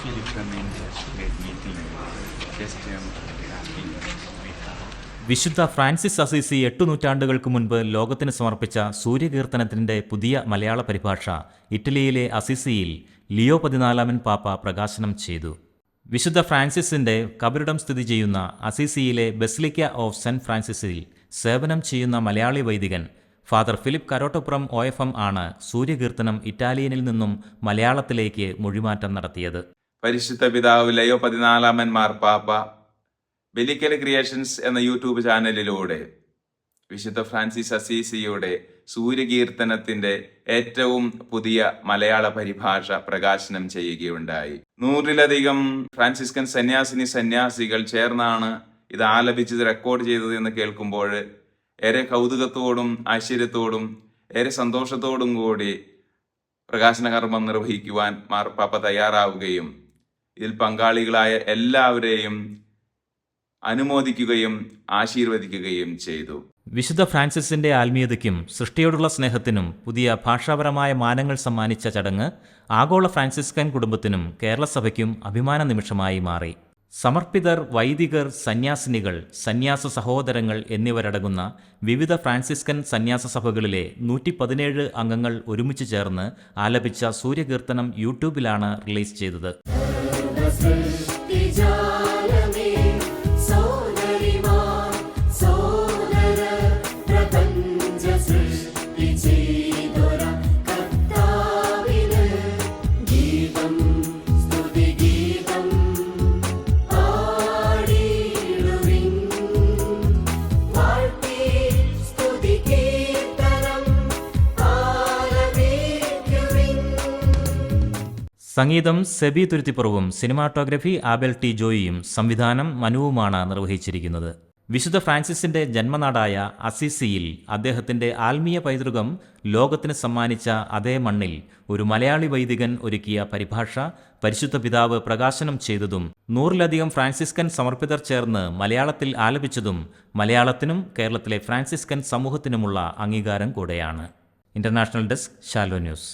feel tremendous. Great meeting you. Just happy we have. വിശുദ്ധ Francis Assisi 8 നൂറ്റാണ്ടുകൾക്ക് മുൻപ് ലോകത്തിന് സമർപ്പിച്ച സൂര്യകീർത്തനത്തിൻ്റെ പുതിയ മലയാള പരിഭാഷ ഇറ്റലിയിലെ അസീസിയിൽ ലിയോ 14 പാപ്പ പ്രകാശനം ചെയ്തു. വിശുദ്ധ ഫ്രാൻസിസിൻ്റെ കബറിടം സ്ഥിതി ചെയ്യുന്ന അസീസിയിലെ ബസിലിക്ക ഓഫ് സെന്റ് ഫ്രാൻസിസിൽ സേവനം ചെയ്യുന്ന മലയാളി വൈദികൻ ഫാദർ ഫിലിപ്പ് കരോട്ടപ്പുറം OFM ആണ് സൂര്യകീർത്തനം ഇറ്റാലിയനിൽ നിന്നും മലയാളത്തിലേക്ക് മൊഴിമാറ്റം നടത്തിയത്. പരിശുദ്ധ പിതാവ് ലയോ 14 മാർപ്പാപ്പ ബെലിക്കൽ ക്രിയേഷൻസ് എന്ന യൂട്യൂബ് ചാനലിലൂടെ വിശുദ്ധ ഫ്രാൻസിസ് അസീസിയുടെ സൂര്യകീർത്തനത്തിന്റെ ഏറ്റവും പുതിയ മലയാള പരിഭാഷ പ്രകാശനം ചെയ്യുകയുണ്ടായി. 100-ലധികം ഫ്രാൻസിസ്കൻ സന്യാസികൾ ചേർന്നാണ് ഇത് ആലപിച്ചത്, റെക്കോർഡ് ചെയ്തത് എന്ന് കേൾക്കുമ്പോൾ ഏറെ കൗതുകത്തോടും ആശ്ചര്യത്തോടും ഏറെ സന്തോഷത്തോടും കൂടി പ്രകാശന കർമ്മം നിർവഹിക്കുവാൻ മാർപ്പാപ്പ തയ്യാറാവുകയും ഇതിൽ പങ്കാളികളായ എല്ലാവരെയും അനുമോദിക്കുകയും ആശീർവദിക്കുകയും ചെയ്തു. വിശുദ്ധ ഫ്രാൻസിസിന്റെ ആത്മീയതയ്ക്കും സൃഷ്ടിയോടുള്ള സ്നേഹത്തിനും പുതിയ ഭാഷാപരമായ മാനങ്ങൾ സമ്മാനിച്ച ചടങ്ങ് ആഗോള ഫ്രാൻസിസ്കൻ കുടുംബത്തിനും കേരള സഭയ്ക്കും അഭിമാന നിമിഷമായി മാറി. സമർപ്പിതർ, വൈദികർ, സന്യാസിനികൾ, സന്യാസ സഹോദരങ്ങൾ എന്നിവരടങ്ങുന്ന വിവിധ ഫ്രാൻസിസ്കൻ സന്യാസ സഭകളിലെ 117 അംഗങ്ങൾ ഒരുമിച്ച് ചേർന്ന് ആലപിച്ച സൂര്യകീർത്തനം യൂട്യൂബിലാണ് റിലീസ് ചെയ്തത്. സംഗീതം സെബി തുരുത്തിപ്പുറവും, സിനിമാറ്റോഗ്രഫി ആബെൽ ടി ജോയിയും, സംവിധാനം മനുവുമാണ് നിർവഹിച്ചിരിക്കുന്നത്. വിശുദ്ധ ഫ്രാൻസിസിന്റെ ജന്മനാടായ അസീസിയിൽ അദ്ദേഹത്തിന്റെ ആത്മീയ പൈതൃകം ലോകത്തിന് സമ്മാനിച്ച അതേ മണ്ണിൽ ഒരു മലയാളി വൈദികൻ ഒരുക്കിയ പരിഭാഷ പരിശുദ്ധ പിതാവ് പ്രകാശനം ചെയ്തതും 100-ലധികം ഫ്രാൻസിസ്കൻ സമർപ്പിതർ ചേർന്ന് മലയാളത്തിൽ ആലപിച്ചതും മലയാളത്തിനും കേരളത്തിലെ ഫ്രാൻസിസ്കൻ സമൂഹത്തിനുമുള്ള അംഗീകാരം കൂടെയാണ്. International desk, shallow news.